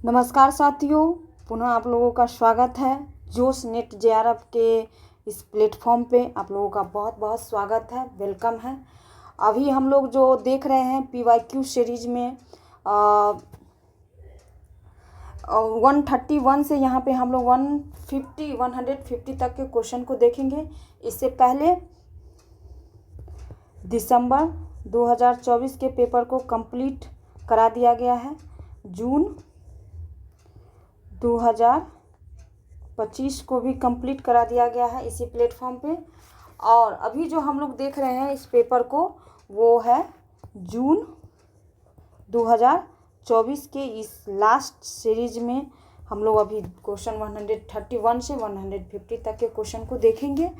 नमस्कार साथियों, पुनः आप लोगों का स्वागत है जोश नेट जेआरएफ के इस प्लेटफॉर्म पे। आप लोगों का बहुत बहुत स्वागत है, वेलकम है। अभी हम लोग जो देख रहे हैं पीवाईक्यू सीरीज में 131 से यहाँ पे हम लोग 150 तक के क्वेश्चन को देखेंगे। इससे पहले दिसंबर 2024 के पेपर को कंप्लीट करा दिया गया है। जून 2025 को भी कंप्लीट करा दिया गया है इसी प्लेटफॉर्म पे। और अभी जो हम लोग देख रहे हैं इस पेपर को, वो है जून 2024 के इस लास्ट सीरीज में। हम लोग अभी क्वेश्चन 131 से 150 तक के क्वेश्चन को देखेंगे,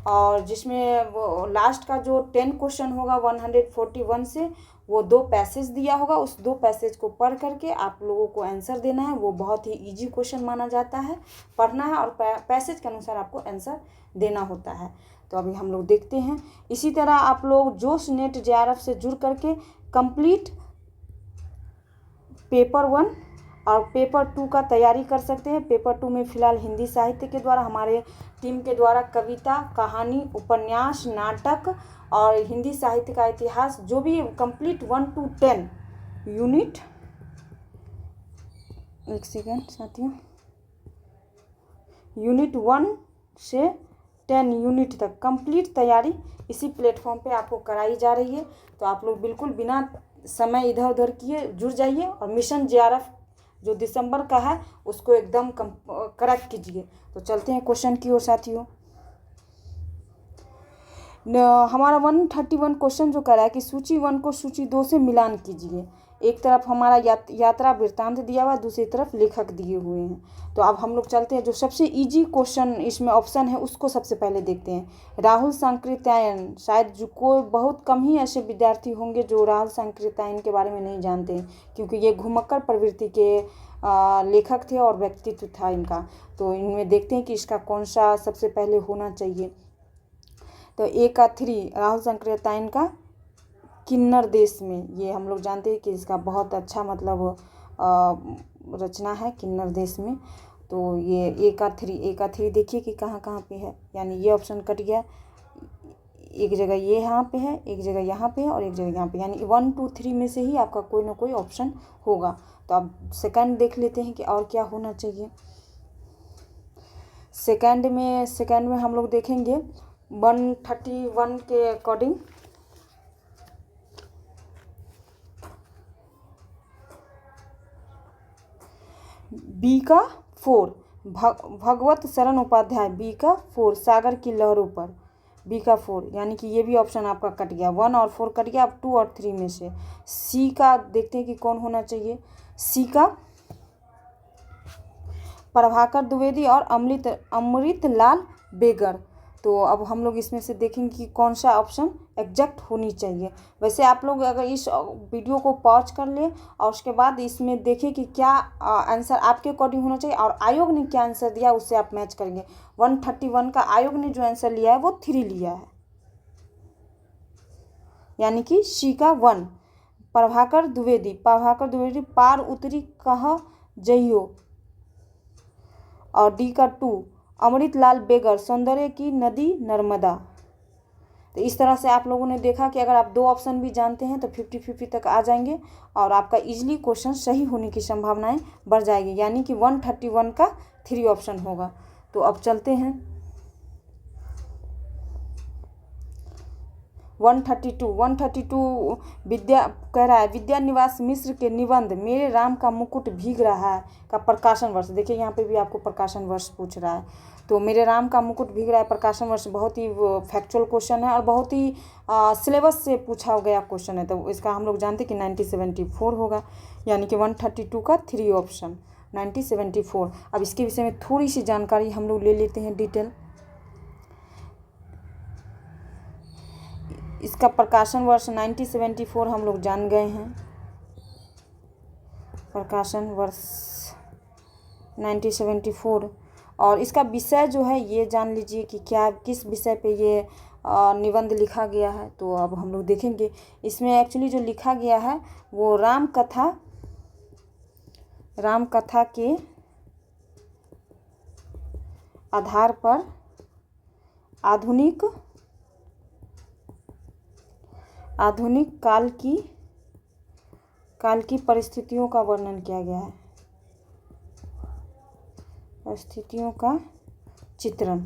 और जिसमें वो लास्ट का जो 10 क्वेश्चन होगा 141 से, वो 2 पैसेज दिया होगा। उस 2 पैसेज को पढ़ करके आप लोगों को आंसर देना है। वो बहुत ही इजी क्वेश्चन माना जाता है, पढ़ना है और पैसेज के अनुसार आपको आंसर देना होता है। तो अभी हम लोग देखते हैं। इसी तरह आप लोग जोश नेट जेआरएफ से जुड़ करके कंप्लीट पेपर 1 और पेपर 2 का तैयारी कर सकते हैं। पेपर 2 में फ़िलहाल हिंदी साहित्य के द्वारा, हमारे टीम के द्वारा कविता, कहानी, उपन्यास, नाटक और हिंदी साहित्य का इतिहास, जो भी कंप्लीट 1 to 10 यूनिट, एक सेकेंड साथियों, यूनिट 1 से 10 यूनिट तक कंप्लीट तैयारी इसी प्लेटफॉर्म पे आपको कराई जा रही है। तो आप लोग बिल्कुल बिना समय इधर उधर किए जुड़ जाइए और मिशन जेआरएफ जो दिसंबर का है उसको एकदम करेक्ट कीजिए। तो चलते हैं क्वेश्चन की ओर साथियों। हमारा 131 क्वेश्चन जो कर रहा है कि सूची 1 को सूची 2 से मिलान कीजिए। एक तरफ हमारा यात्रा वृत्तांत दिया हुआ है, दूसरी तरफ लेखक दिए हुए हैं। तो अब हम लोग चलते हैं, जो सबसे इजी क्वेश्चन इसमें ऑप्शन है उसको सबसे पहले देखते हैं। राहुल सांकृत्यायन, शायद जो कोई बहुत कम ही ऐसे विद्यार्थी होंगे जो राहुल सांकृत्यायन के बारे में नहीं जानते हैं, क्योंकि ये घुमक्कड़ प्रवृत्ति के लेखक थे और व्यक्तित्व था इनका। तो इनमें देखते हैं कि इसका कौन सा सबसे पहले होना चाहिए। तो ए का 3 राहुल सांकृत्यायन का किन्नर देश में, ये हम लोग जानते हैं कि इसका बहुत अच्छा मतलब रचना है किन्नर देश में। तो ये ए का 3 देखिए कि कहाँ कहाँ पे है, यानी ये ऑप्शन कट गया। एक जगह ये यहाँ पे है, एक जगह यहाँ पे है और एक जगह यहाँ पे, यानी 1 2 3 में से ही आपका कोई ना कोई ऑप्शन होगा। तो अब सेकंड देख लेते हैं कि और क्या होना चाहिए। सेकंड में हम लोग देखेंगे 131 के अकॉर्डिंग बी का 4 भगवत शरण उपाध्याय, बी का 4 सागर की लहरों पर, बी का 4, यानी कि ये भी ऑप्शन आपका कट गया। 1 और 4 कट गया, अब 2 और 3 में से सी का देखते हैं कि कौन होना चाहिए। सी का प्रभाकर द्विवेदी और अमृतलाल बेगर। तो अब हम लोग इसमें से देखेंगे कि कौन सा ऑप्शन एग्जैक्ट होनी चाहिए। वैसे आप लोग अगर इस वीडियो को पॉज कर ले और उसके बाद इसमें देखें कि क्या आंसर आपके अकॉर्डिंग होना चाहिए और आयोग ने क्या आंसर दिया, उससे आप मैच करेंगे। 131 का आयोग ने जो आंसर लिया है वो 3 लिया है, यानी कि सी का 1 प्रभाकर द्विवेदी पार उतरी कह जइयो, और डी का 2 अमृतलाल बेगर सौंदर्य की नदी नर्मदा। तो इस तरह से आप लोगों ने देखा कि अगर आप 2 ऑप्शन भी जानते हैं तो 50-50 तक आ जाएंगे और आपका इजीली क्वेश्चन सही होने की संभावनाएं बढ़ जाएगी, यानी कि 131 का 3 ऑप्शन होगा। तो अब चलते हैं 132 विद्या कह रहा है विद्या निवास मिश्र के निबंध मेरे राम का मुकुट भीग रहा है का प्रकाशन वर्ष। देखिए यहाँ पे भी आपको प्रकाशन वर्ष पूछ रहा है। तो मेरे राम का मुकुट भीग रहा है प्रकाशन वर्ष बहुत ही फैक्चुअल क्वेश्चन है और बहुत ही सिलेबस से पूछा गया क्वेश्चन है। तो इसका हम लोग जानते हैं कि 1974 होगा, यानी कि 132 का 3 ऑप्शन 1974। अब इसके विषय में थोड़ी सी जानकारी हम लोग ले लेते हैं डिटेल। इसका प्रकाशन वर्ष 1974 हम लोग जान गए हैं। प्रकाशन वर्ष 1974, और इसका विषय जो है ये जान लीजिए कि क्या किस विषय पे ये निबंध लिखा गया है। तो अब हम लोग देखेंगे इसमें एक्चुअली जो लिखा गया है वो राम कथा राम कथा के आधार पर आधुनिक काल की परिस्थितियों का वर्णन किया गया है। परिस्थितियों का चित्रण।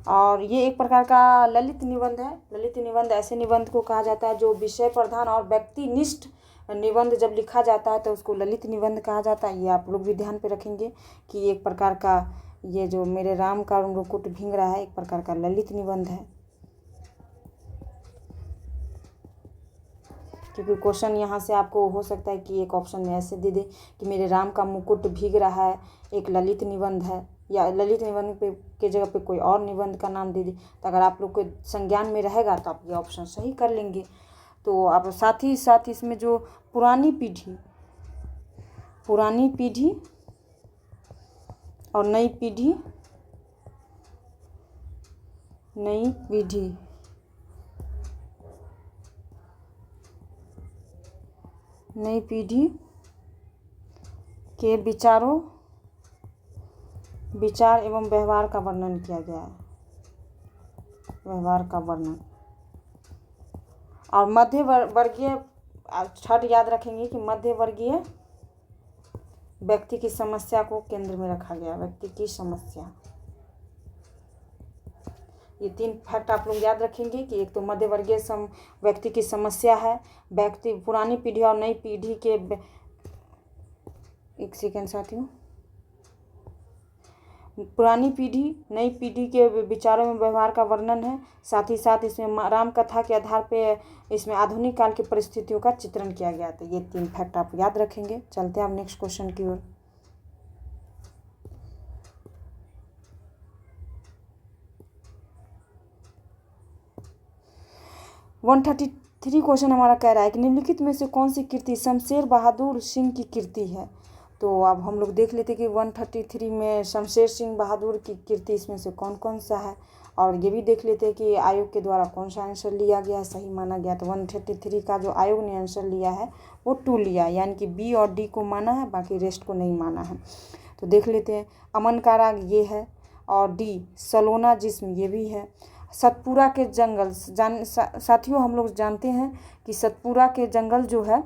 और ये एक प्रकार का ललित निबंध है। ललित निबंध ऐसे निबंध को कहा जाता है जो विषय प्रधान और व्यक्तिनिष्ठ निबंध जब लिखा जाता है तो उसको ललित निबंध कहा जाता है। ये आप लोग भी ध्यान पे रखेंगे कि एक प्रकार का ये जो मेरे राम का मुकुट भींग रहा है एक प्रकार का ललित निबंध है। क्योंकि क्वेश्चन यहाँ से आपको हो सकता है कि एक ऑप्शन में ऐसे दे दे कि मेरे राम का मुकुट भीग रहा है, एक ललित निबंध है, या ललित निबंध पे के जगह पे कोई और निबंध का नाम दे दे। तो अगर आप लोग को संज्ञान में रहेगा तो आप ये ऑप्शन सही कर लेंगे। तो आप साथ ही साथ इसमें जो पुरानी पीढ़ी और नई पीढ़ी के विचार एवं व्यवहार का वर्णन किया गया है। व्यवहार का वर्णन। और मध्य वर्गीय छठ याद रखेंगे कि मध्य वर्गीय व्यक्ति की समस्या को केंद्र में रखा गया। व्यक्ति की समस्या। ये 3 फैक्ट आप लोग याद रखेंगे कि एक तो मध्य वर्गीय व्यक्ति की समस्या है, व्यक्ति पुरानी पीढ़ी और नई पीढ़ी के एक सेकेंड साथियों, पुरानी पीढ़ी नई पीढ़ी के विचारों में व्यवहार का वर्णन है। साथ ही साथ इसमें राम कथा के आधार पे इसमें आधुनिक काल की परिस्थितियों का चित्रण किया गया था। ये 3 फैक्ट आप याद रखेंगे। चलते हैं आप नेक्स्ट क्वेश्चन की ओर। वन 133 क्वेश्चन हमारा कह रहा है कि निम्नलिखित में से कौन सी कृति शमशेर बहादुर सिंह की कृति है। तो अब हम लोग देख लेते कि 133 में शमशेर सिंह बहादुर की कृति इसमें से कौन कौन सा है, और ये भी देख लेते हैं कि आयोग के द्वारा कौन सा आंसर लिया गया, सही माना गया। तो 133 का जो आयोग ने आंसर लिया है वो 2 लिया, यानी कि बी और डी को माना है, बाकी रेस्ट को नहीं माना है। तो देख लेते हैं। अमन का राग ये है, और डी सलोना जिस्म ये भी है। सतपुरा के जंगल साथियों हम लोग जानते हैं कि सतपुरा के जंगल जो है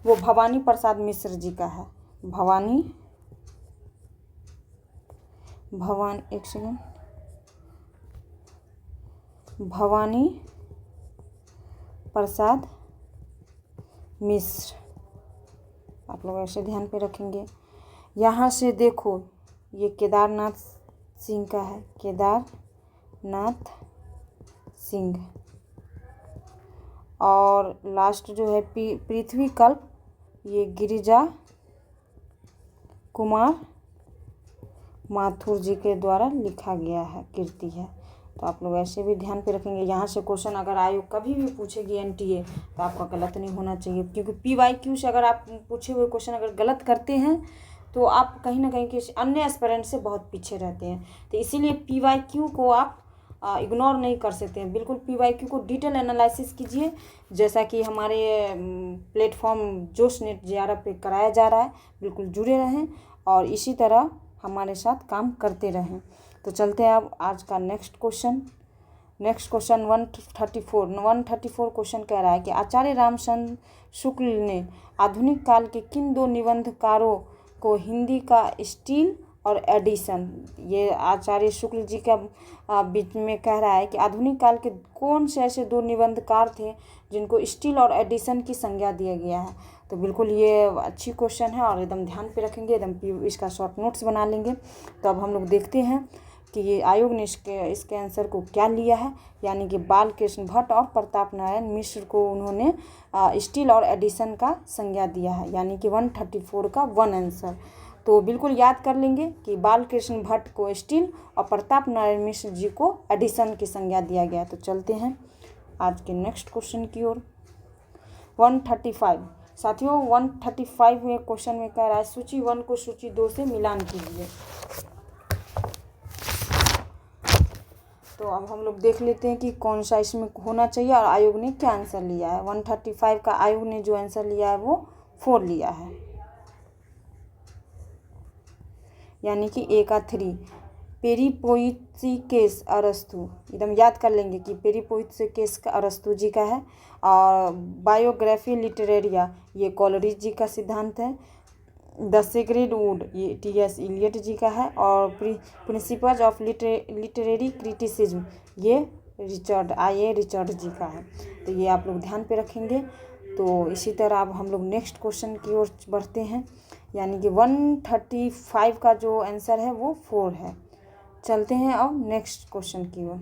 वो भवानी प्रसाद मिश्र जी का है। भवानी प्रसाद मिश्र, आप लोग ऐसे ध्यान पे रखेंगे। यहाँ से देखो ये केदारनाथ सिंह का है, केदारनाथ सिंह। और लास्ट जो है पृथ्वी कल्प, ये गिरिजा कुमार माथुर जी के द्वारा लिखा गया है, कृति है। तो आप लोग ऐसे भी ध्यान पे रखेंगे। यहाँ से क्वेश्चन अगर आयोग कभी भी पूछेगी एनटीए तो आपका गलत नहीं होना चाहिए, क्योंकि पीवाईक्यू से अगर आप पूछे हुए क्वेश्चन अगर गलत करते हैं तो आप कहीं ना कहीं किसी अन्य एस्पिरेंट से बहुत पीछे रहते हैं। तो इसीलिए पीवाईक्यू को आप इग्नोर नहीं कर सकते हैं। बिल्कुल पीवाईक्यू को डिटेल एनालिसिस कीजिए, जैसा कि हमारे प्लेटफॉर्म जोश नेट JRF पे कराया जा रहा है। बिल्कुल जुड़े रहें और इसी तरह हमारे साथ काम करते रहें। तो चलते हैं अब आज का नेक्स्ट क्वेश्चन 134 क्वेश्चन कह रहा है कि आचार्य रामचंद्र शुक्ल ने आधुनिक काल के किन 2 निबंधकारों को हिंदी का स्टील और एडिशन, ये आचार्य शुक्ल जी का बीच में कह रहा है कि आधुनिक काल के कौन से ऐसे 2 निबंधकार थे जिनको स्टील और एडिशन की संज्ञा दिया गया है। तो बिल्कुल ये अच्छी क्वेश्चन है और एकदम ध्यान पे रखेंगे, एकदम इसका शॉर्ट नोट्स बना लेंगे। तो अब हम लोग देखते हैं कि ये आयोग ने इसके आंसर को क्या लिया है, यानी कि बालकृष्ण भट्ट और प्रताप नारायण मिश्र को उन्होंने स्टील और एडिशन का संज्ञा दिया है, यानी कि 134 का 1 आंसर। तो बिल्कुल याद कर लेंगे कि बालकृष्ण भट्ट को स्टील और प्रताप नारायण मिश्र जी को एडिशन की संज्ञा दिया गया। तो चलते हैं आज के नेक्स्ट क्वेश्चन की ओर। 135 साथियों 135 में क्वेश्चन में कह रहा है सूची 1 को सूची 2 से मिलान कीजिए। तो अब हम लोग देख लेते हैं कि कौन सा इसमें होना चाहिए और आयोग ने क्या आंसर लिया है। 135 का आयोग ने जो आंसर लिया है वो 4 लिया है। यानी कि ए का 3। पेरिपोइसिकेस अरस्तु, एकदम याद कर लेंगे कि पेरिपोइसिकेस का अरस्तु जी का है। और बायोग्राफी लिटरेरिया ये कोलरिज जी का सिद्धांत है। द सेक्रेड वुड ये टी.एस. इलियट जी का है। और प्रिंसिपल्स ऑफ लिटरेरी क्रिटिसिज्म ये रिचर्ड जी का है। तो ये आप लोग ध्यान पे रखेंगे। तो इसी तरह अब हम लोग नेक्स्ट क्वेश्चन की ओर बढ़ते हैं, यानी कि 135 का जो आंसर है वो 4 है। चलते हैं अब नेक्स्ट क्वेश्चन की ओर।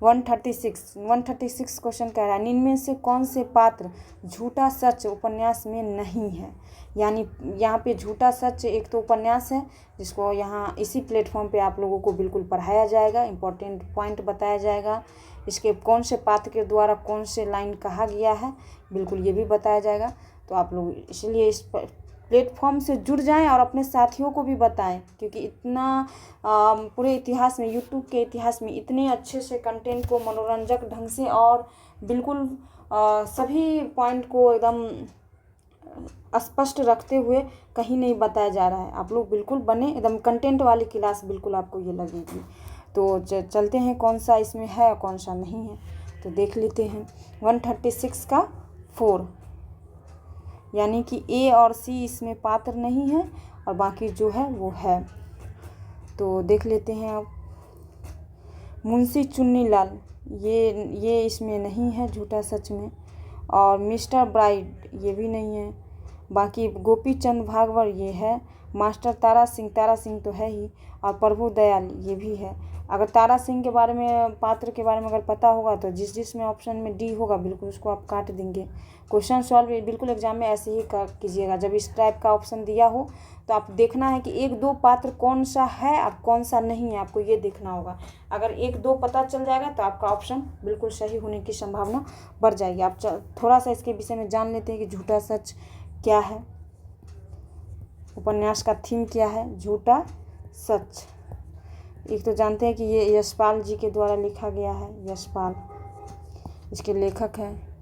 136 क्वेश्चन कह रहा है, इनमें से कौन से पात्र झूठा सच उपन्यास में नहीं है। यानी यहाँ पे झूठा सच एक तो उपन्यास है जिसको यहाँ इसी प्लेटफॉर्म पे आप लोगों को बिल्कुल पढ़ाया जाएगा, इम्पोर्टेंट पॉइंट बताया जाएगा। इसके कौन से पात्र के द्वारा कौन से लाइन कहा गया है बिल्कुल ये भी बताया जाएगा। तो आप लोग इसलिए इस प्लेटफॉर्म से जुड़ जाएं और अपने साथियों को भी बताएं, क्योंकि इतना पूरे इतिहास में, यूट्यूब के इतिहास में इतने अच्छे से कंटेंट को मनोरंजक ढंग से और बिल्कुल सभी पॉइंट को एकदम स्पष्ट रखते हुए कहीं नहीं बताया जा रहा है। आप लोग बिल्कुल बने, एकदम कंटेंट वाली क्लास बिल्कुल आपको ये लगेगी। तो चलते हैं कौन सा इसमें है और कौन सा नहीं है, तो देख लेते हैं। 136 का 4, यानी कि ए और सी इसमें पात्र नहीं है और बाकी जो है वो है। तो देख लेते हैं अब। मुंशी चुन्नीलाल ये इसमें नहीं है झूठा सच में। और मिस्टर ब्राइड ये भी नहीं है। बाकी गोपी चंद भागवत ये है। मास्टर तारा सिंह तो है ही। और प्रभु दयाल ये भी है। अगर तारा सिंह के बारे में, पात्र के बारे में अगर पता होगा तो जिसमें ऑप्शन में डी होगा बिल्कुल उसको आप काट देंगे। क्वेश्चन सॉल्व बिल्कुल एग्जाम में ऐसे ही कीजिएगा। जब इस टाइप का ऑप्शन दिया हो तो आप देखना है कि 1-2 पात्र कौन सा है और कौन सा नहीं है, आपको ये देखना होगा। अगर 1-2 पता चल जाएगा तो आपका ऑप्शन बिल्कुल सही होने की संभावना बढ़ जाएगी। आप थोड़ा सा इसके विषय में जान लेते हैं कि झूठा सच क्या है, उपन्यास का थीम क्या है। झूठा सच एक तो जानते हैं कि ये यशपाल जी के द्वारा लिखा गया है। यशपाल इसके लेखक हैं।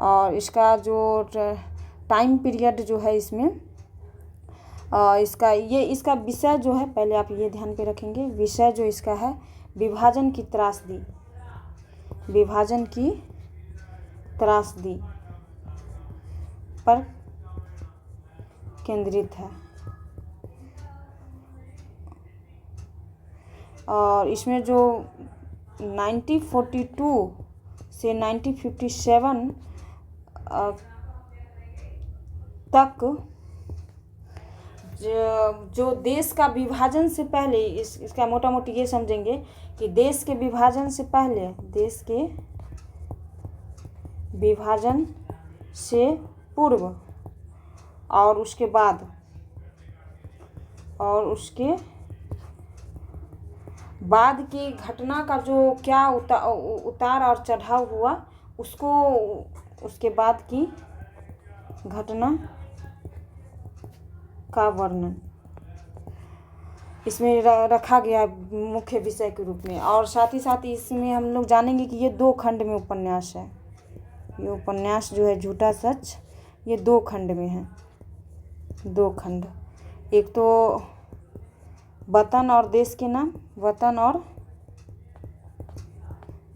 और इसका जो टाइम पीरियड जो है इसमें इसका विषय जो है, पहले आप ये ध्यान पे रखेंगे, विषय जो इसका है विभाजन की त्रासदी पर केंद्रित है। और इसमें जो 1942 से 1957 तक जो देश का विभाजन से पहले, इसका मोटा मोटी ये समझेंगे कि देश के विभाजन से पहले, देश के विभाजन से पूर्व और उसके बाद और उसके बाद की घटना का जो क्या उतार और चढ़ाव हुआ उसको, उसके बाद की घटना का वर्णन इसमें रखा गया है मुख्य विषय के रूप में। और साथ ही साथ इसमें हम लोग जानेंगे कि ये 2 खंड में उपन्यास है। ये उपन्यास जो है झूठा सच ये 2 खंड में है। 2 खंड, एक तो वतन और देश के नाम, वतन और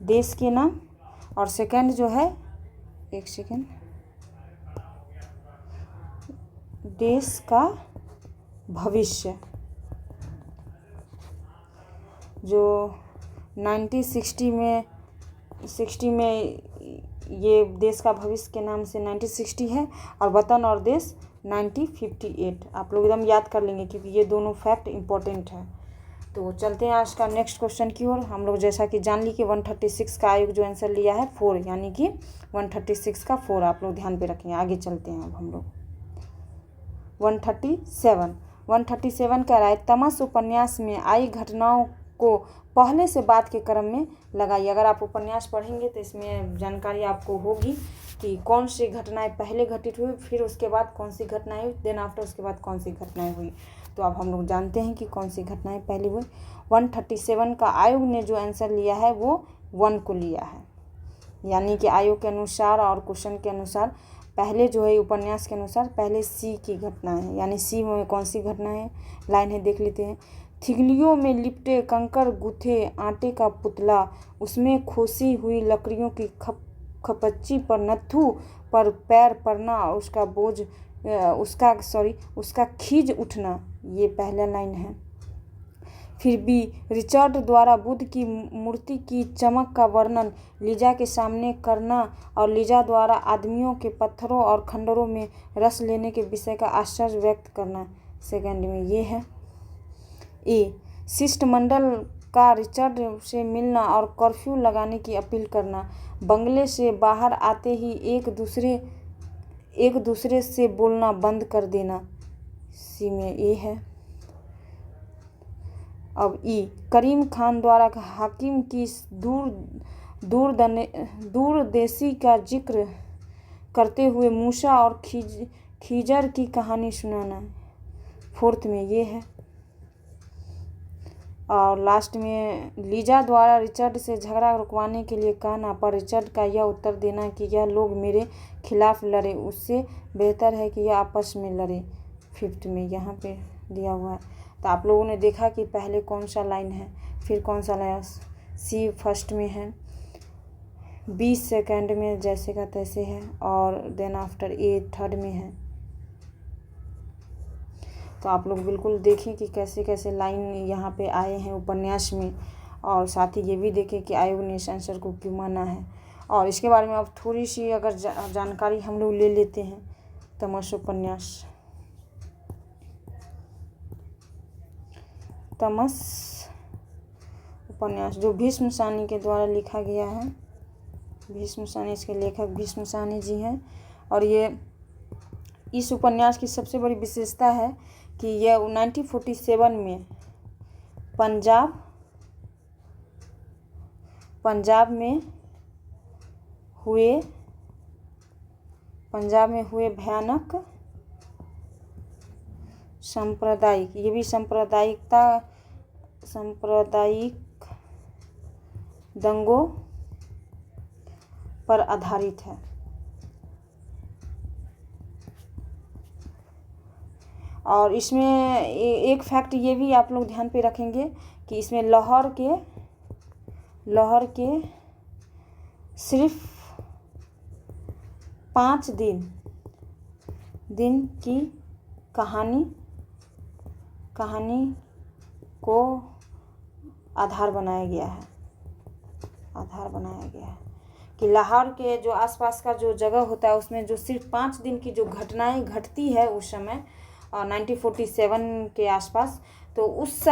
देश के नाम, और सेकंड जो है, एक सेकंड, देश का भविष्य, जो 1960 में ये देश का भविष्य के नाम से 1960 है और वतन और देश 1958। आप लोग एकदम याद कर लेंगे क्योंकि ये दोनों फैक्ट इम्पोर्टेंट है। तो चलते हैं आज का नेक्स्ट क्वेश्चन की ओर। हम लोग जैसा कि जान ली कि 136 का आयोग जो आंसर लिया है 4, यानी कि 136 का 4 आप लोग ध्यान पे रखेंगे। आगे चलते हैं अब हम लोग 137 कह रहा है, तमस उपन्यास में आई घटनाओं को पहले से बाद के क्रम में लगाइए। अगर आप उपन्यास पढ़ेंगे तो इसमें जानकारी आपको होगी कि कौन सी घटनाएं पहले घटित हुई, फिर उसके बाद कौन सी घटनाएं हुई, देन आफ्टर उसके बाद कौन सी घटनाएं हुई। तो अब हम लोग जानते हैं कि कौन सी घटनाएं पहले हुई। 137 का आयोग ने जो आंसर लिया है वो 1 को लिया है, यानी कि आयोग के अनुसार और क्वेश्चन के अनुसार पहले जो है उपन्यास के अनुसार पहले सी की घटना है, यानी सी में कौन सी घटना है, लाइन है देख लेते हैं। थिगलियों में लिपटे कंकड़ गुथे आटे का पुतला, उसमें खोसी हुई लकड़ियों की खपच्ची पर नत्थू पर पैर पड़ना, उसका बोझ उसका खीज उठना, ये पहला लाइन है। फिर भी रिचर्ड द्वारा बुद्ध की मूर्ति की चमक का वर्णन लीजा के सामने करना और लीजा द्वारा आदमियों के पत्थरों और खंडरों में रस लेने के विषय का आश्चर्य व्यक्त करना, सेकंड में ये है। ए शिष्टमंडल का रिचर्ड से मिलना और कर्फ्यू लगाने की अपील करना, बंगले से बाहर आते ही एक दूसरे से बोलना बंद कर देना, सी में ए है। अब ई करीम खान द्वारा हाकिम की दूरदेशी का जिक्र करते हुए मूसा और खीजर की कहानी सुनाना, फोर्थ में ये है। और लास्ट में लीजा द्वारा रिचर्ड से झगड़ा रुकवाने के लिए कहना पर रिचर्ड का यह उत्तर देना कि यह लोग मेरे खिलाफ लड़े, उससे बेहतर है कि यह आपस में लड़े, फिफ्थ में यहाँ पे दिया हुआ है। तो आप लोगों ने देखा कि पहले कौन सा लाइन है, फिर कौन सा लाइन, सी फर्स्ट में है, बी सेकंड में जैसे का तैसे है, और देन आफ्टर ए थर्ड में है। तो आप लोग बिल्कुल देखें कि कैसे कैसे लाइन यहाँ पे आए हैं उपन्यास में, और साथ ही ये भी देखें कि आयोग ने इस आंसर को क्यों माना है। और इसके बारे में अब थोड़ी सी अगर जानकारी हम लोग ले लेते हैं। तमस उपन्यास, तमस उपन्यास जो भीष्म सानी के द्वारा लिखा गया है, भीष्म सानी इसके लेखक भीष्म सानी जी हैं। और ये इस उपन्यास की सबसे बड़ी विशेषता है कि यह 1947 में पंजाब में हुए भयानक सांप्रदायिक, ये भी सांप्रदायिक दंगों पर आधारित है। और इसमें एक फैक्ट ये भी आप लोग ध्यान पे रखेंगे कि इसमें लाहौर के सिर्फ 5 दिन की कहानी को आधार बनाया गया है कि लाहौर के जो आसपास का जो जगह होता है उसमें जो सिर्फ 5 दिन की जो घटनाएं घटती है उस समय 1947 के आसपास, तो उस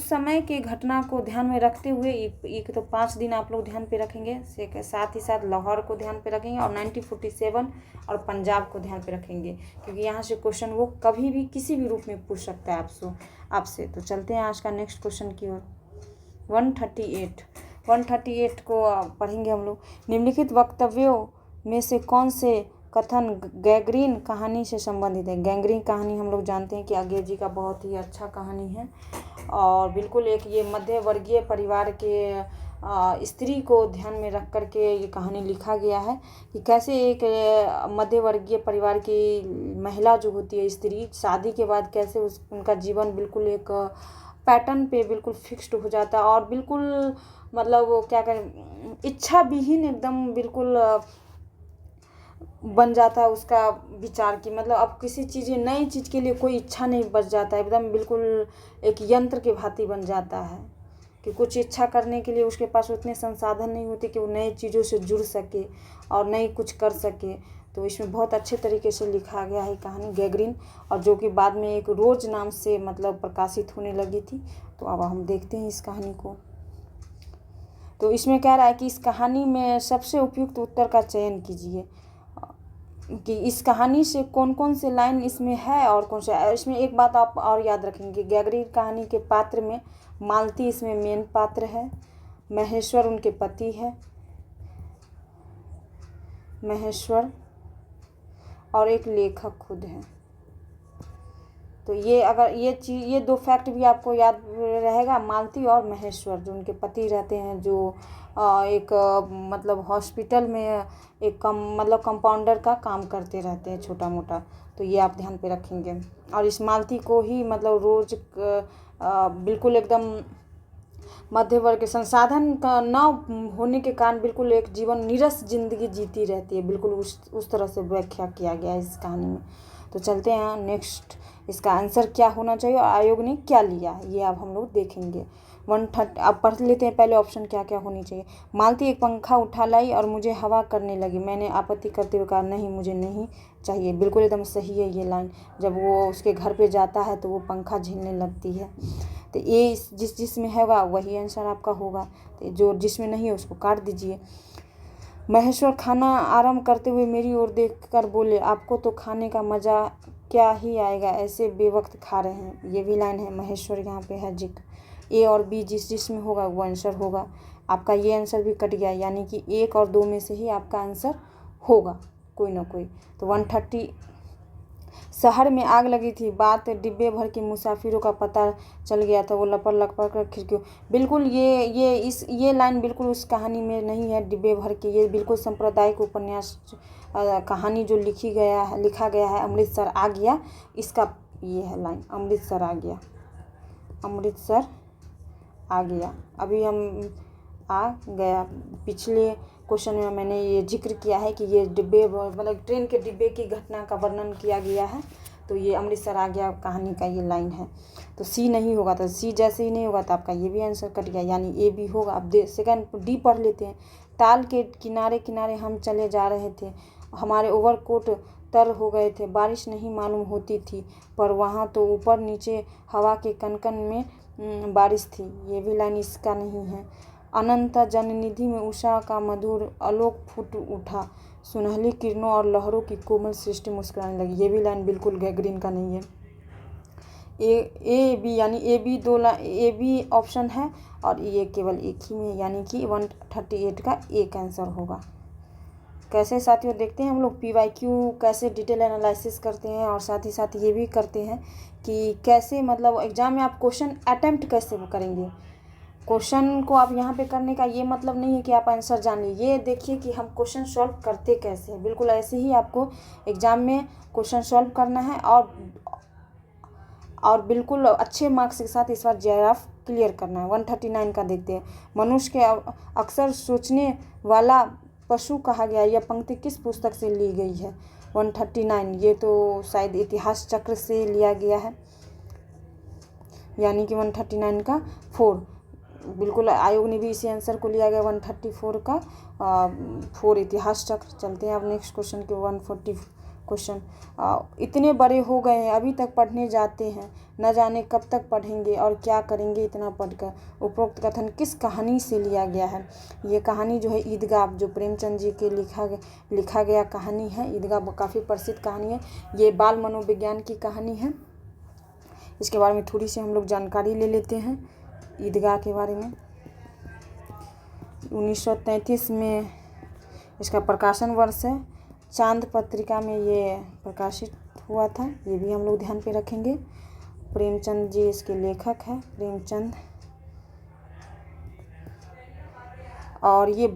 समय के घटना को ध्यान में रखते हुए एक तो 5 दिन आप लोग ध्यान पे रखेंगे, साथ ही साथ लाहौर को ध्यान पे रखेंगे और 1947 और पंजाब को ध्यान पे रखेंगे, क्योंकि यहाँ से क्वेश्चन वो कभी भी किसी भी रूप में पूछ सकता है आपसे। तो चलते हैं आज का नेक्स्ट क्वेश्चन की ओर। 138 को पढ़ेंगे हम लोग। निम्नलिखित वक्तव्यों में से कौन से कथन गैंग्रीन कहानी से संबंधित है। गैंग्रीन कहानी हम लोग जानते हैं कि आगे जी का बहुत ही अच्छा कहानी है, और बिल्कुल एक ये मध्य वर्गीय परिवार के स्त्री को ध्यान में रख कर के ये कहानी लिखा गया है कि कैसे एक मध्य वर्गीय परिवार की महिला जो होती है, स्त्री, शादी के बाद कैसे उनका जीवन बिल्कुल एक पैटर्न पे बिल्कुल फिक्स्ड हो जाता है, और बिल्कुल मतलब वो क्या करें, इच्छा विहीन एकदम बिल्कुल बन जाता है उसका विचार की, मतलब अब किसी चीज़ नई चीज़ के लिए कोई इच्छा नहीं बच जाता है, एकदम बिल्कुल एक यंत्र के भांति बन जाता है कि कुछ इच्छा करने के लिए उसके पास उतने संसाधन नहीं होते कि वो नई चीज़ों से जुड़ सके और नई कुछ कर सके। तो इसमें बहुत अच्छे तरीके से लिखा गया है कहानी गैंग्रीन, और जो कि बाद में एक रोज नाम से मतलब प्रकाशित होने लगी थी। तो अब हम देखते हैं इस कहानी को। तो इसमें कह रहा है कि इस कहानी में सबसे उपयुक्त उत्तर का चयन कीजिए, कि इस कहानी से कौन कौन से लाइन इसमें है और कौन सा। इसमें एक बात आप और याद रखेंगे, गैंग्रीन कहानी के पात्र में मालती इसमें मेन पात्र है, महेश्वर उनके पति है, महेश्वर, और एक लेखक खुद है। तो ये अगर ये दो फैक्ट भी आपको याद रहेगा, मालती और महेश्वर जो उनके पति रहते हैं, जो एक मतलब हॉस्पिटल में एक मतलब कंपाउंडर का काम करते रहते हैं छोटा मोटा, तो ये आप ध्यान पे रखेंगे। और इस मालती को ही मतलब रोज बिल्कुल एकदम मध्य वर्ग के संसाधन का न होने के कारण बिल्कुल एक जीवन नीरस जिंदगी जीती रहती है, बिल्कुल उस तरह से व्याख्या किया गया है इस कहानी में। तो चलते हैं नेक्स्ट, इसका आंसर क्या होना चाहिए और आयोग ने क्या लिया, ये अब हम लोग देखेंगे। 130 अब पढ़ लेते हैं पहले ऑप्शन क्या क्या होनी चाहिए। मालती एक पंखा उठा लाई और मुझे हवा करने लगी, मैंने आपत्ति करते हुए कहा नहीं मुझे नहीं चाहिए। बिल्कुल एकदम सही है ये लाइन। जब वो उसके घर पे जाता है तो वो पंखा झेलने लगती है। तो ये जिसमें होगा वही आंसर आपका होगा, तो जो जिसमें नहीं है उसको काट दीजिए। महेश्वर खाना आराम करते हुए मेरी ओर देखकर बोले, आपको तो खाने का मज़ा क्या ही आएगा, ऐसे बेवक्त खा रहे हैं। ये भी लाइन है, महेश्वर यहाँ पे है जिक्र। ए और बी जिसमें होगा वो आंसर होगा। आपका ये आंसर भी कट गया, यानी कि 1 और 2 में से ही आपका आंसर होगा कोई ना कोई। तो 130 शहर में आग लगी थी, बात डिब्बे भर के मुसाफिरों का पता चल गया था, वो लपड़ लपड़ कर खिड़कियों। बिल्कुल ये लाइन बिल्कुल उस कहानी में नहीं है डिब्बे भर के, ये बिल्कुल सांप्रदायिक उपन्यास कहानी जो लिखा गया है अमृतसर आ गया, इसका ये है लाइन, अमृतसर आ गया, अमृतसर आ गया। अभी हम आ गया, पिछले क्वेश्चन में मैंने ये जिक्र किया है कि ये डिब्बे मतलब ट्रेन के डिब्बे की घटना का वर्णन किया गया है, तो ये अमृतसर आ गया कहानी का ये लाइन है। तो सी नहीं होगा, तो सी जैसे ही नहीं होगा तो आपका ये भी आंसर कट गया, यानी ए बी होगा। अब सेकंड डी पढ़ लेते हैं। ताल के किनारे किनारे हम चले जा रहे थे, हमारे ओवरकोट तर हो गए थे, बारिश नहीं मालूम होती थी, पर वहाँ तो ऊपर नीचे हवा के कनकन में बारिश थी। ये भी लाइन इसका नहीं है। अनंत जननिधि में उषा का मधुर आलोक फूट उठा, सुनहली किरणों और लहरों की कोमल सृष्टि मुस्कुराने लगी। ये भी लाइन बिल्कुल ग्रीन का नहीं है। ए बी यानी ए बी ऑप्शन है और ये केवल एक ही में, यानी कि 138 का एक आंसर होगा। कैसे साथियों देखते हैं हम लोग PYQ कैसे डिटेल एनालिसिस करते हैं, और साथ ही साथ ये भी करते हैं कि कैसे मतलब एग्जाम में आप क्वेश्चन अटेम्प्ट कैसे करेंगे। क्वेश्चन को आप यहाँ पे करने का ये मतलब नहीं है कि आप आंसर जान लीजिए, ये देखिए कि हम क्वेश्चन सॉल्व करते कैसे हैं। बिल्कुल ऐसे ही आपको एग्जाम में क्वेश्चन सॉल्व करना है और बिल्कुल अच्छे मार्क्स के साथ इस बार JRF क्लियर करना है। 139 का देखते हैं। मनुष्य के अक्सर सोचने वाला पशु कहा गया, यह पंक्ति किस पुस्तक से ली गई है। 139 ये तो शायद इतिहास चक्र से लिया गया है, यानी कि 139 का 4 बिल्कुल आयोग ने भी इसी आंसर को लिया गया 134 का 4 इतिहास चक्र। चलते हैं अब नेक्स्ट क्वेश्चन के 140 क्वेश्चन। इतने बड़े हो गए हैं अभी तक पढ़ने जाते हैं, न जाने कब तक पढ़ेंगे और क्या करेंगे इतना पढ़कर। उपरोक्त कथन किस कहानी से लिया गया है। ये कहानी जो है ईदगाह, जो प्रेमचंद जी के लिखा गया कहानी है। ईदगाह काफ़ी प्रसिद्ध कहानी है, ये बाल मनोविज्ञान की कहानी है। इसके बारे में थोड़ी सी हम लोग जानकारी ले लेते हैं ईदगाह के बारे में। 1933 में इसका प्रकाशन वर्ष है, चांद पत्रिका में ये प्रकाशित हुआ था, ये भी हम लोग ध्यान पे रखेंगे। प्रेमचंद जी इसके लेखक हैं, प्रेमचंद। और ये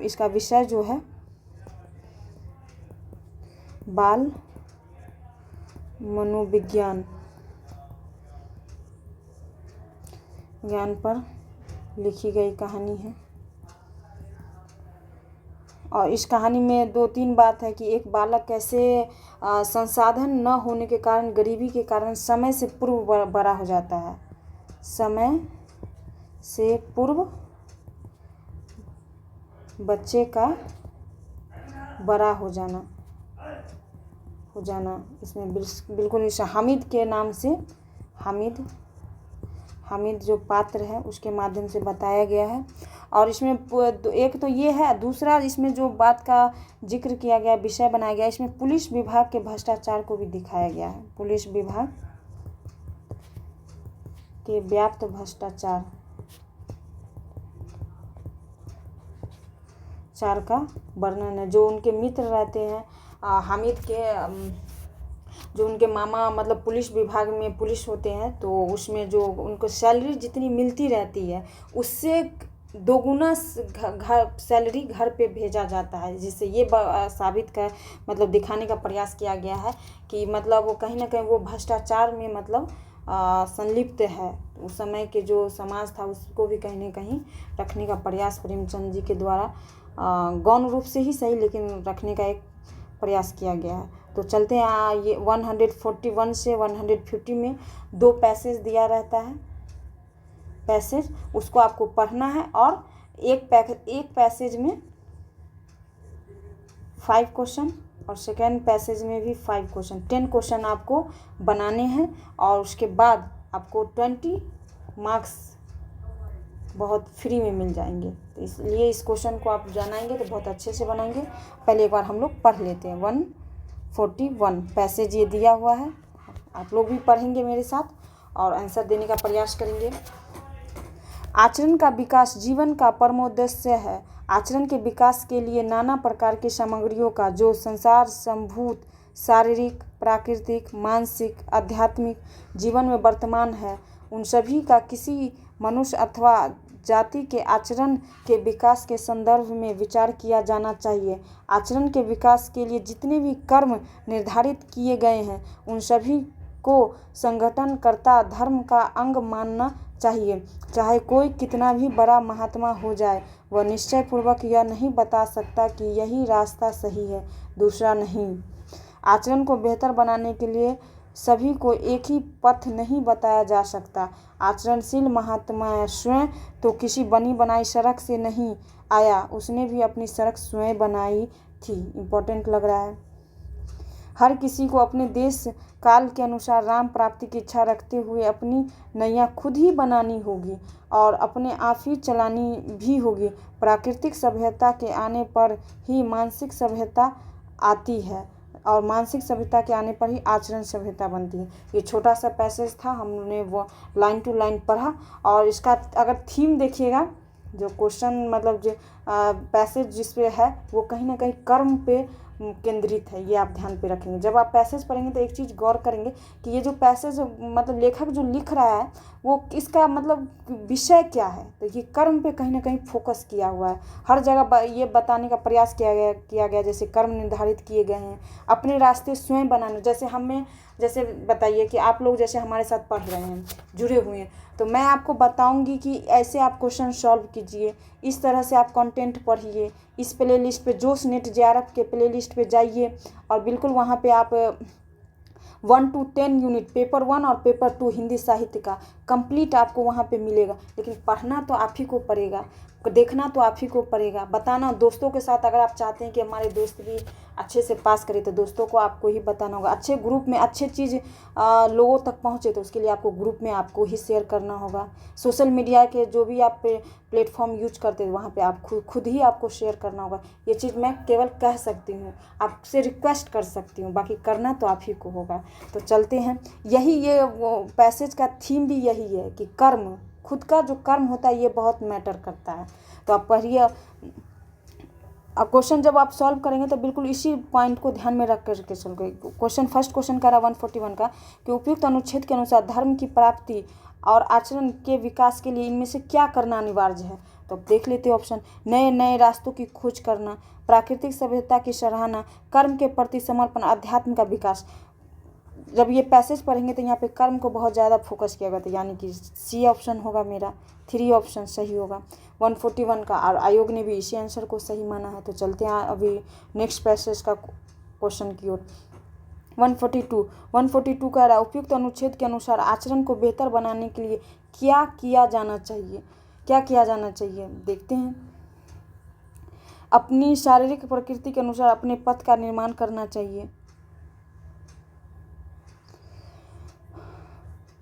इसका विषय जो है बाल मनोविज्ञान पर लिखी गई कहानी है। और इस कहानी में 2-3 बात है कि एक बालक कैसे संसाधन न होने के कारण, गरीबी के कारण समय से पूर्व बड़ा हो जाता है। समय से पूर्व बच्चे का बड़ा हो जाना इसमें बिल्कुल इस हामिद के नाम से हामिद जो पात्र है उसके माध्यम से बताया गया है। और इसमें एक तो ये है, दूसरा इसमें जो बात का जिक्र किया गया, विषय बनाया गया, इसमें पुलिस विभाग के भ्रष्टाचार को भी दिखाया गया है। पुलिस विभाग के व्याप्त भ्रष्टाचार का वर्णन है। जो उनके मित्र रहते हैं हामिद के, जो उनके मामा मतलब पुलिस विभाग में पुलिस होते हैं, तो उसमें जो उनको सैलरी जितनी मिलती रहती है उससे दोगुना घर सैलरी घर पे भेजा जाता है, जिससे ये साबित कर मतलब दिखाने का प्रयास किया गया है कि मतलब वो कहीं ना कहीं वो भ्रष्टाचार में मतलब संलिप्त है। उस समय के जो समाज था उसको भी कहीं ना कहीं रखने का प्रयास प्रेमचंद जी के द्वारा गौण रूप से ही सही लेकिन रखने का एक प्रयास किया गया है। तो चलते हैं ये 141 से 150 में 2 पैसेज दिया रहता है, पैसेज उसको आपको पढ़ना है और एक पैसेज में 5 क्वेश्चन और सेकेंड पैसेज में भी 5 क्वेश्चन, 10 क्वेश्चन आपको बनाने हैं और उसके बाद आपको 20 मार्क्स बहुत फ्री में मिल जाएंगे। तो इसलिए इस क्वेश्चन को आप बनाएंगे तो बहुत अच्छे से बनाएंगे। पहले एक बार हम लोग पढ़ लेते हैं। 141 पैसेज ये दिया हुआ है, आप लोग भी पढ़ेंगे मेरे साथ और आंसर देने का प्रयास करेंगे। आचरण का विकास जीवन का परमोद्देश्य है। आचरण के विकास के लिए नाना प्रकार की सामग्रियों का जो संसार संभूत शारीरिक, प्राकृतिक, मानसिक, आध्यात्मिक जीवन में वर्तमान है, उन सभी का किसी मनुष्य अथवा जाति के आचरण के विकास के संदर्भ में विचार किया जाना चाहिए। आचरण के विकास के लिए जितने भी कर्म निर्धारित किए गए हैं उन सभी को संगठनकर्ता धर्म का अंग मानना चाहिए। चाहे कोई कितना भी बड़ा महात्मा हो जाए, वह निश्चय पूर्वक यह नहीं बता सकता कि यही रास्ता सही है, दूसरा नहीं। आचरण को बेहतर बनाने के लिए सभी को एक ही पथ नहीं बताया जा सकता। आचरणशील महात्मा स्वयं तो किसी बनी बनाई सड़क से नहीं आया, उसने भी अपनी सड़क स्वयं बनाई थी। इम्पोर्टेंट लग रहा है। हर किसी को अपने देश काल के अनुसार राम प्राप्ति की इच्छा रखते हुए अपनी नैया खुद ही बनानी होगी और अपने आप ही चलानी भी होगी। प्राकृतिक सभ्यता के आने पर ही मानसिक सभ्यता आती है और मानसिक सभ्यता के आने पर ही आचरण सभ्यता बनती है। ये छोटा सा पैसेज था, हमने वो लाइन टू लाइन पढ़ा और इसका अगर थीम देखिएगा, जो क्वेश्चन मतलब जो पैसेज जिस पे है वो कहीं ना कहीं कर्म पे केंद्रित है, ये आप ध्यान पे रखेंगे। जब आप पैसेज पढ़ेंगे तो एक चीज़ गौर करेंगे कि ये जो पैसेज मतलब लेखक जो लिख रहा है वो इसका मतलब विषय क्या है, तो ये कर्म पे कहीं ना कहीं फोकस किया हुआ है। हर जगह ये बताने का प्रयास किया गया जैसे कर्म निर्धारित किए गए हैं, अपने रास्ते स्वयं बनाने। जैसे हमें जैसे बताइए कि आप लोग जैसे हमारे साथ पढ़ रहे हैं, जुड़े हुए हैं, तो मैं आपको बताऊंगी कि ऐसे आप क्वेश्चन सॉल्व कीजिए, इस तरह से आप कंटेंट पढ़िए। इस प्ले लिस्ट पे जोश नेट JRF के प्ले लिस्ट पे जाइए और बिल्कुल वहाँ पे आप 1 to 10 यूनिट पेपर 1 और पेपर 2 हिंदी साहित्य का कंप्लीट आपको वहाँ पे मिलेगा। लेकिन पढ़ना तो आप ही को पड़ेगा, देखना तो आप ही को पड़ेगा, बताना दोस्तों के साथ। अगर आप चाहते हैं कि हमारे दोस्त भी अच्छे से पास करें तो दोस्तों को आपको ही बताना होगा। अच्छे ग्रुप में अच्छे चीज़ लोगों तक पहुँचे तो उसके लिए आपको ग्रुप में आपको ही शेयर करना होगा। सोशल मीडिया के जो भी आप प्लेटफॉर्म यूज करते हैं वहाँ पे आप खुद ही आपको शेयर करना होगा। ये चीज़ मैं केवल कह सकती हूँ, आपसे रिक्वेस्ट कर सकती हूँ, बाकी करना तो आप ही को होगा। तो चलते हैं, यही ये वो पैसेज का थीम भी यही है कि कर्म, खुद का जो कर्म होता है ये बहुत मैटर करता है। तो आप पढ़िए। अब क्वेश्चन जब आप सॉल्व करेंगे तो बिल्कुल इसी पॉइंट को ध्यान में रख करके चलेंगे। क्वेश्चन फर्स्ट क्वेश्चन का रहा 141 का कि उपयुक्त अनुच्छेद के अनुसार धर्म की प्राप्ति और आचरण के विकास के लिए इनमें से क्या करना अनिवार्य है। तो अब देख लेते हैं ऑप्शन। नए नए रास्तों की खोज करना, प्राकृतिक सभ्यता की सराहना, कर्म के प्रति समर्पण, अध्यात्म का विकास। जब ये पैसेज पढ़ेंगे तो यहाँ पे कर्म को बहुत ज़्यादा फोकस किया गया था, यानी कि सी ऑप्शन होगा मेरा, 3 ऑप्शन सही होगा 141 का, और आयोग ने भी इसी आंसर को सही माना है। तो चलते हैं अभी नेक्स्ट पैसेज का क्वेश्चन की ओर। 142 कह रहा है उपयुक्त अनुच्छेद के अनुसार आचरण को बेहतर बनाने के लिए क्या किया जाना चाहिए। क्या किया जाना चाहिए देखते हैं। अपनी शारीरिक प्रकृति के अनुसार अपने पथ का निर्माण करना चाहिए,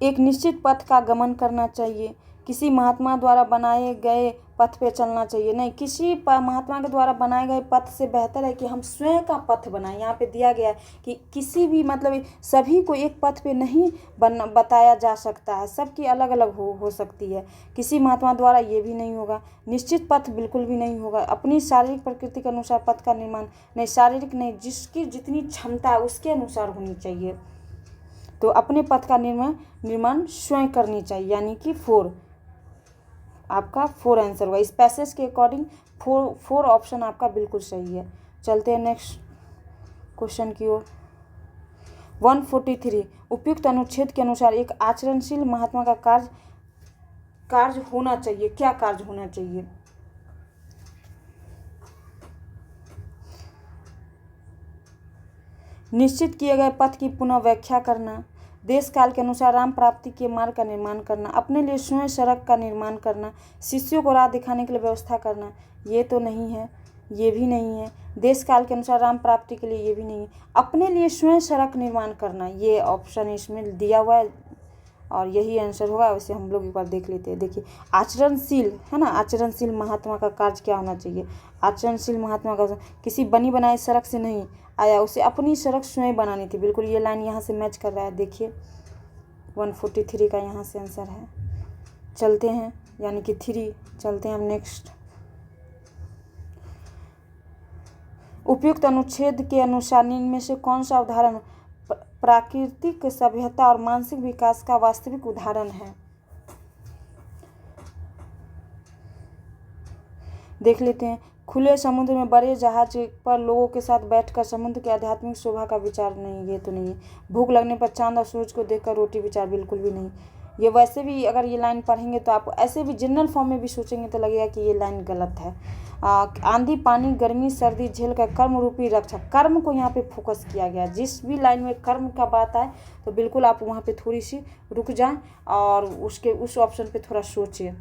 एक निश्चित पथ का गमन करना चाहिए, किसी महात्मा द्वारा बनाए गए पथ पे चलना चाहिए, नहीं, किसी महात्मा के द्वारा बनाए गए पथ से बेहतर है कि हम स्वयं का पथ बनाएं। यहाँ पे दिया गया है कि किसी भी मतलब सभी को एक पथ पे नहीं बताया जा सकता है, सबकी अलग अलग हो सकती है। किसी महात्मा द्वारा ये भी नहीं होगा, निश्चित पथ बिल्कुल भी नहीं होगा। अपनी शारीरिक प्रकृति के अनुसार पथ का निर्माण, नहीं शारीरिक नहीं, जिसकी जितनी क्षमता है उसके अनुसार होनी चाहिए। तो अपने पथ का निर्माण स्वयं करनी चाहिए, यानी कि 4 आपका 4 आंसर होगा। इस पैसेज के अकॉर्डिंग 4 ऑप्शन आपका बिल्कुल सही है। चलते हैं नेक्स्ट क्वेश्चन की ओर। 143 उपयुक्त अनुच्छेद के अनुसार एक आचरणशील महात्मा का कार्य होना चाहिए। क्या कार्य होना चाहिए? निश्चित किए गए पथ की पुनः व्याख्या करना, देश काल के अनुसार राम प्राप्ति के मार्ग का निर्माण करना, अपने लिए स्वयं सड़क का निर्माण करना, शिष्यों को राह दिखाने के लिए व्यवस्था करना। ये तो नहीं है, ये भी नहीं है। देश काल के अनुसार राम प्राप्ति के लिए, ये भी नहीं है। अपने लिए स्वयं सड़क निर्माण करना, ये ऑप्शन इसमें दिया हुआ है और यही आंसर होगा। वैसे हम लोग एक बार देख लेते हैं। देखिए, आचरणशील है ना, आचरणशील महात्मा का कार्य क्या होना चाहिए? आचरणशील महात्मा का किसी बनी बनाई सड़क से नहीं आया, उसे अपनी सड़क स्वयं बनानी थी। बिल्कुल ये लाइन यहाँ से मैच कर रहा है। देखिए 143 का यहाँ से आंसर है। चलते हैं, यानी कि 3। चलते हैं हम नेक्स्ट। उपयुक्त अनुच्छेद के अनुसार निम्न में से कौन सा उदाहरण प्राकृतिक सभ्यता और मानसिक विकास का वास्तविक उदाहरण है? देख लेते हैं। खुले समुद्र में बड़े जहाज पर लोगों के साथ बैठकर समुद्र की आध्यात्मिक शोभा का विचार, नहीं, ये तो नहीं है। भूख लगने पर चांद और सूरज को देखकर रोटी विचार, बिल्कुल भी नहीं। ये वैसे भी अगर ये लाइन पढ़ेंगे तो आप ऐसे भी जनरल फॉर्म में भी सोचेंगे तो लगेगा कि ये लाइन गलत है। आंधी पानी गर्मी सर्दी झेल कर कर्म रूपी रक्षा, कर्म को यहाँ पे फोकस किया गया। जिस भी लाइन में कर्म का बात आए तो बिल्कुल आप वहाँ पे थोड़ी सी रुक जाएं और उस ऑप्शन पे थोड़ा सोचिए।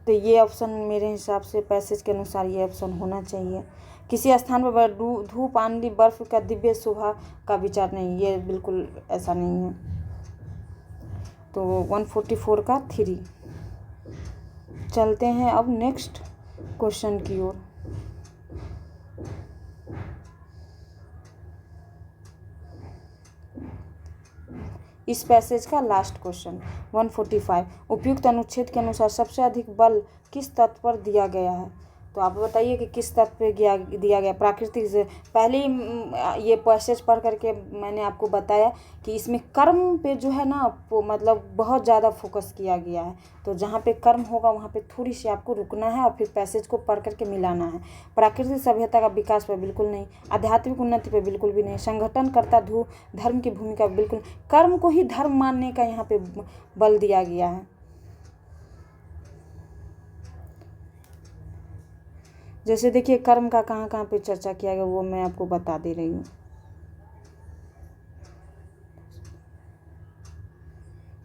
तो ये ऑप्शन मेरे हिसाब से पैसेज के अनुसार ये ऑप्शन होना चाहिए। किसी स्थान पर धूप आंधी बर्फ का दिव्य शोभा का विचार, नहीं, ये बिल्कुल ऐसा नहीं है। तो 144 का 3। चलते हैं अब नेक्स्ट क्वेश्चन की ओर। इस पैसेज का लास्ट क्वेश्चन 145 उपयुक्त अनुच्छेद के अनुसार सबसे अधिक बल किस तत्व पर दिया गया है? तो आप बताइए कि किस तत्व पे दिया गया। प्राकृतिक से पहले ही ये पैसेज पढ़ करके मैंने आपको बताया कि इसमें कर्म पे जो है ना मतलब बहुत ज़्यादा फोकस किया गया है। तो जहाँ पे कर्म होगा वहाँ पे थोड़ी सी आपको रुकना है और फिर पैसेज को पढ़ करके मिलाना है। प्राकृतिक सभ्यता का विकास पर बिल्कुल नहीं, आध्यात्मिक उन्नति पर बिल्कुल भी नहीं, संगठनकर्ता धर्म की भूमिका बिल्कुल, कर्म को ही धर्म मानने का यहाँ पे बल दिया गया है। जैसे देखिए कर्म का कहाँ कहाँ पे चर्चा किया गया वो मैं आपको बता दे रही हूँ।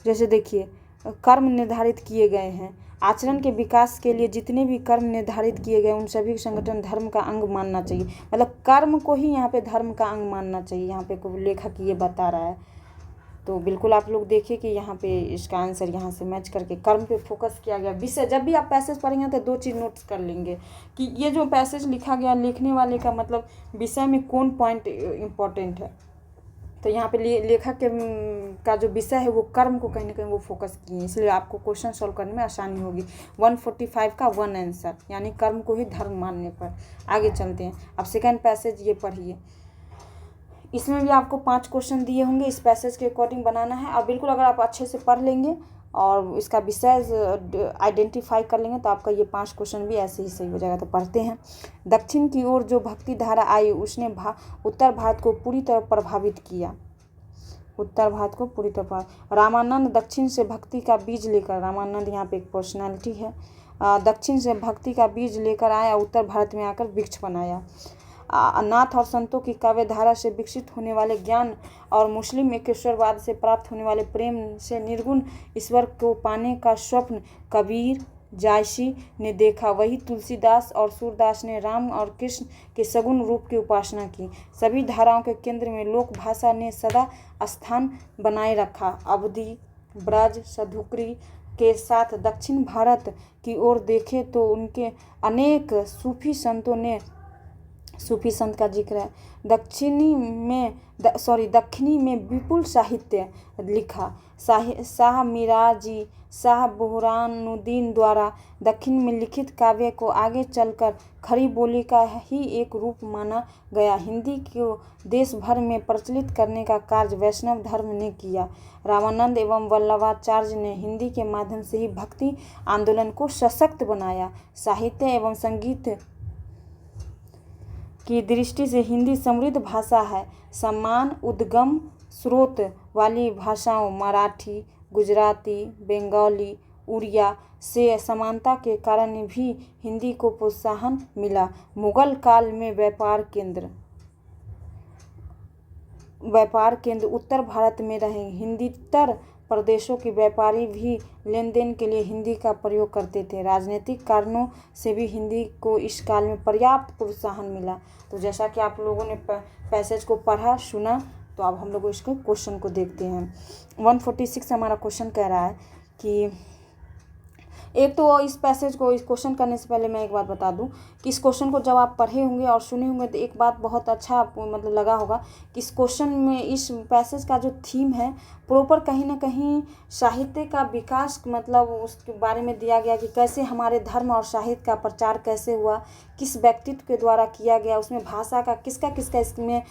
जैसे देखिए कर्म निर्धारित किए गए हैं, आचरण के विकास के लिए जितने भी कर्म निर्धारित किए गए उन सभी संगठन धर्म का अंग मानना चाहिए। मतलब कर्म को ही यहाँ पे धर्म का अंग मानना चाहिए, यहाँ पे लेखक ये बता रहा है। तो बिल्कुल आप लोग देखिए कि यहाँ पे इसका आंसर यहाँ से मैच करके कर्म पे फोकस किया गया। विषय जब भी आप पैसेज पढ़ेंगे तो 2 चीज़ नोट्स कर लेंगे कि ये जो पैसेज लिखा गया लिखने वाले का मतलब विषय में कौन पॉइंट इम्पोर्टेंट है। तो यहाँ पे लेखक का जो विषय है वो कर्म को कहीं ना कहीं वो फोकस किए, इसलिए आपको क्वेश्चन सॉल्व करने में आसानी होगी। 145 का 1 आंसर, यानी कर्म को ही धर्म मानने पर। आगे चलते हैं। अब सेकंड पैसेज ये पढ़िए। इसमें भी आपको 5 क्वेश्चन दिए होंगे, इस पैसेज के अकॉर्डिंग बनाना है। और बिल्कुल अगर आप अच्छे से पढ़ लेंगे और इसका विषय आइडेंटिफाई कर लेंगे तो आपका ये 5 क्वेश्चन भी ऐसे ही सही हो जाएगा। तो पढ़ते हैं। दक्षिण की ओर जो भक्ति धारा आई उसने उत्तर भारत को पूरी तरह प्रभावित किया। उत्तर भारत को पूरी तरह रामानंद दक्षिण से भक्ति का बीज लेकर, रामानंद यहाँ पे एक पर्सनालिटी है, दक्षिण से भक्ति का बीज लेकर आया, उत्तर भारत में आकर वृक्ष बनाया। नाथ और संतों की काव्य धारा से विकसित होने वाले ज्ञान और मुस्लिम एकेश्वरवाद से प्राप्त होने वाले प्रेम से निर्गुण ईश्वर को पाने का स्वप्न कबीर जायसी ने देखा। वही तुलसीदास और सूरदास ने राम और कृष्ण के सगुण रूप की उपासना की। सभी धाराओं के केंद्र में लोक भाषा ने सदा स्थान बनाए रखा। अवधी, ब्रज, सधुकरी, के साथ दक्षिण भारत की ओर देखें तो उनके अनेक सूफी संत का जिक्र है। दक्षिणी में विपुल साहित्य लिखा। शाह मिराजी शाह बुरहानुद्दीन द्वारा दक्षिण में लिखित काव्य को आगे चलकर खड़ी बोली का ही एक रूप माना गया। हिंदी को देश भर में प्रचलित करने का कार्य वैष्णव धर्म ने किया। रामानंद एवं वल्लभाचार्य ने हिंदी के माध्यम से ही भक्ति आंदोलन को सशक्त बनाया। साहित्य एवं संगीत की दृष्टि से हिंदी समृद्ध भाषा है। समान उद्गम स्रोत वाली भाषाओं मराठी, गुजराती, बंगाली, उड़िया से समानता के कारण भी हिंदी को प्रोत्साहन मिला। मुगल काल में व्यापार केंद्र उत्तर भारत में रहे। हिंदीतर प्रदेशों के व्यापारी भी लेन देन के लिए हिंदी का प्रयोग करते थे। राजनीतिक कारणों से भी हिंदी को इस काल में पर्याप्त प्रोत्साहन मिला। तो जैसा कि आप लोगों ने पैसेज को पढ़ा सुना, तो अब हम लोग इसके क्वेश्चन को देखते हैं। 146 हमारा क्वेश्चन कह रहा है कि एक तो इस क्वेश्चन करने से पहले मैं एक बात बता दूं कि इस क्वेश्चन को जब आप पढ़े होंगे और सुने होंगे तो एक बात बहुत अच्छा आपको मतलब लगा होगा कि इस क्वेश्चन में इस पैसेज का जो थीम है प्रॉपर कहीं ना कहीं साहित्य का विकास मतलब उसके बारे में दिया गया कि कैसे हमारे धर्म और साहित्य का प्रचार कैसे हुआ, किस व्यक्तित्व के द्वारा किया गया, उसमें भाषा का किसका इसमें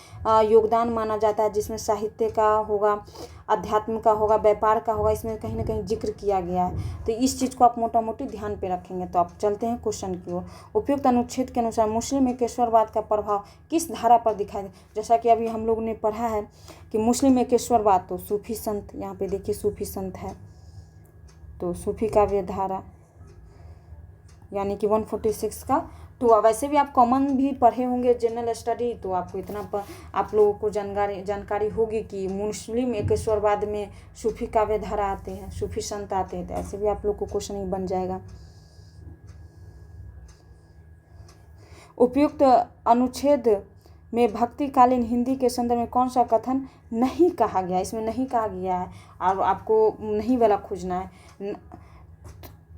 योगदान माना जाता है, जिसमें साहित्य का होगा, अध्यात्म का होगा, व्यापार का होगा, इसमें कहीं ना कहीं जिक्र किया गया है। तो इस चीज़ को आप मोटा मोटी ध्यान पे रखेंगे। तो आप चलते हैं क्वेश्चन की ओर। उपयुक्त अनुच्छेद के अनुसार मुस्लिम एकेश्वरवाद का प्रभाव किस धारा पर दिखाई दे। जैसा कि अभी हम लोग ने पढ़ा है कि मुस्लिम एकेश्वरवाद तो सूफी संत, यहाँ पे देखिए सूफी संत है, तो सूफी काव्य धारा यानी कि 146 का। तो वैसे भी आप कॉमन भी पढ़े होंगे जनरल स्टडी, तो आपको इतना आप लोगों को जानकारी होगी कि मुस्लिम एकेश्वरवाद में सूफी काव्य धारा आते हैं, सूफी संत आते हैं। तो ऐसे भी आप लोग को क्वेश्चन ही बन जाएगा। उपयुक्त अनुच्छेद में भक्तिकालीन हिंदी के संदर्भ में कौन सा कथन नहीं कहा गया। इसमें नहीं कहा गया है और आपको नहीं वाला खोजना है।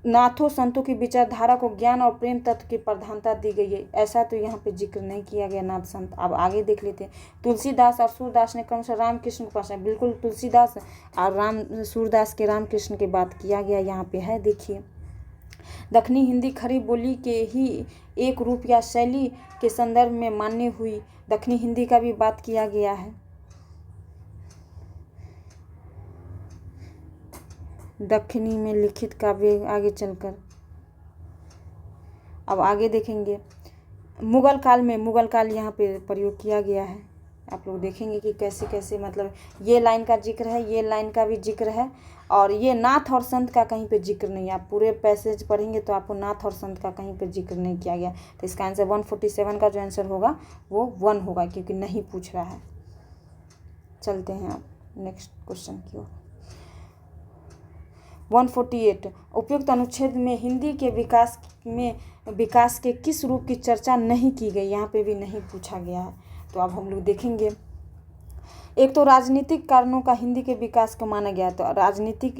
नाथों संतों की विचारधारा को ज्ञान और प्रेम तत्व की प्रधानता दी गई है, ऐसा तो यहाँ पे जिक्र नहीं किया गया नाथ संत। अब आगे देख लेते हैं। तुलसीदास और सूरदास ने क्रमशः रामकृष्ण के पास है। बिल्कुल तुलसीदास और सूरदास के रामकृष्ण की बात किया गया यहाँ पे है। देखिए दक्षिणी हिंदी खड़ी बोली के ही एक रूप या शैली के संदर्भ में मान्य हुई। दक्षिणी हिंदी का भी बात किया गया है। दक्षिणी में लिखित काव्य आगे चलकर अब आगे देखेंगे। मुगल काल यहाँ पे प्रयोग किया गया है। आप लोग देखेंगे कि कैसे कैसे मतलब ये लाइन का जिक्र है, ये लाइन का भी जिक्र है, और ये नाथ और संत का कहीं पे जिक्र नहीं है। आप पूरे पैसेज पढ़ेंगे तो आपको नाथ और संत का कहीं पे जिक्र नहीं किया गया। तो इसका आंसर 147 का जो आंसर होगा वो 1 होगा, क्योंकि नहीं पूछ रहा है। चलते हैं आप नेक्स्ट क्वेश्चन की ओर। 148 उपयुक्त अनुच्छेद में हिंदी के विकास के किस रूप की चर्चा नहीं की गई। यहाँ पे भी नहीं पूछा गया है। तो अब हम लोग देखेंगे। एक तो राजनीतिक कारणों का हिंदी के विकास को माना गया। तो राजनीतिक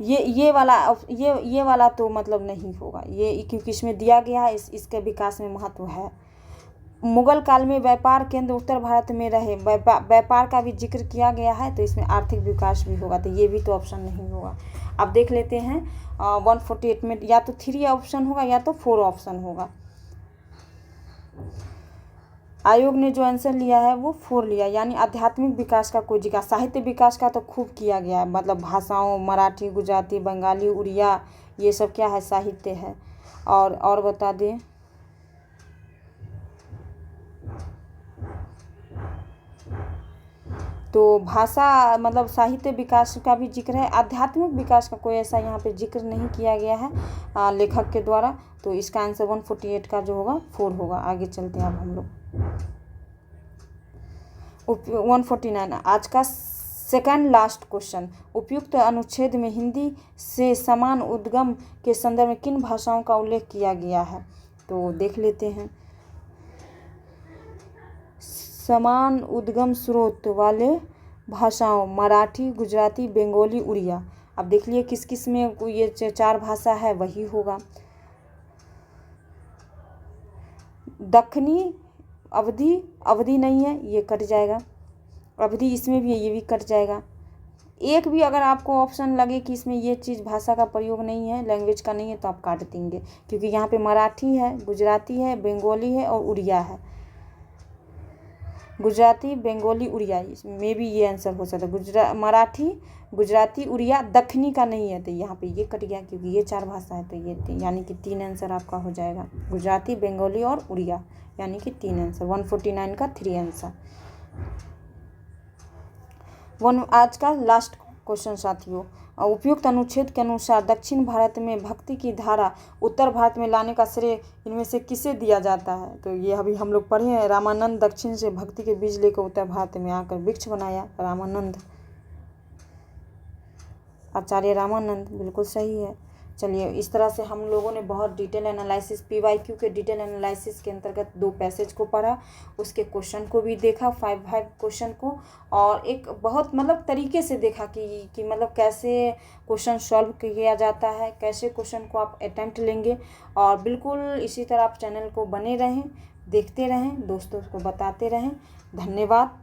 ये वाला तो मतलब नहीं होगा ये, क्योंकि इसमें दिया गया है इसके विकास में महत्व है। मुगल काल में व्यापार केंद्र उत्तर भारत में रहे, व्यापार का भी जिक्र किया गया है, तो इसमें आर्थिक विकास भी होगा। तो ये भी तो ऑप्शन नहीं होगा। अब देख लेते हैं 148 में या तो 3 ऑप्शन होगा या तो 4 ऑप्शन होगा। आयोग ने जो आंसर लिया है वो 4 लिया, यानी आध्यात्मिक विकास का कोई जिक्र। साहित्य विकास का तो खूब किया गया है, मतलब भाषाओं मराठी, गुजराती, बंगाली, उड़िया ये सब क्या है, साहित्य है। और बता दें तो भाषा मतलब साहित्य विकास का भी जिक्र है। आध्यात्मिक विकास का कोई ऐसा यहाँ पे जिक्र नहीं किया गया है लेखक के द्वारा। तो इसका आंसर 148 का जो होगा 4 होगा। आगे चलते हैं अब हम लोग 149 आज का सेकंड लास्ट क्वेश्चन। उपयुक्त अनुच्छेद में हिंदी से समान उद्गम के संदर्भ में किन भाषाओं का उल्लेख किया गया है। तो देख लेते हैं। समान उद्गम स्रोत वाले भाषाओं मराठी, गुजराती, बंगाली, उड़िया। अब देख लिए किस किस में कोई ये 4 भाषा है वही होगा। दक्खनी, अवधी, अवधि नहीं है ये कट जाएगा। अवधि इसमें भी है ये भी कट जाएगा। एक भी अगर आपको ऑप्शन लगे कि इसमें ये चीज़ भाषा का प्रयोग नहीं है, लैंग्वेज का नहीं है, तो आप काट देंगे, क्योंकि यहाँ पे मराठी है, गुजराती है, बंगाली है और उड़िया है। गुजराती, बंगाली, उड़िया, इसमें भी ये आंसर हो सकता है। मराठी, गुजराती, उड़िया, दक्खनी का नहीं है तो यहाँ पे ये कट गया, क्योंकि ये 4 भाषा है तो ये यानी कि 3 आंसर आपका हो जाएगा। गुजराती, बंगाली और उड़िया यानी कि 3 आंसर। 149 का 3 आंसर। आज का लास्ट क्वेश्चन साथियों, उपयुक्त अनुच्छेद के अनुसार दक्षिण भारत में भक्ति की धारा उत्तर भारत में लाने का श्रेय इनमें से किसे दिया जाता है? तो ये अभी हम लोग पढ़े हैं, रामानंद दक्षिण से भक्ति के बीज लेकर उत्तर भारत में आकर वृक्ष बनाया, रामानंद, आचार्य रामानंद, बिल्कुल सही है। चलिए, इस तरह से हम लोगों ने बहुत डिटेल एनालिसिस, PYQ के डिटेल एनालिसिस के अंतर्गत 2 पैसेज को पढ़ा, उसके क्वेश्चन को भी देखा, 5 क्वेश्चन को, और एक बहुत मतलब तरीके से देखा कि मतलब कैसे क्वेश्चन सॉल्व किया जाता है, कैसे क्वेश्चन को आप अटेम्प्ट लेंगे। और बिल्कुल इसी तरह आप चैनल को बने रहें, देखते रहें, दोस्तों को बताते रहें। धन्यवाद।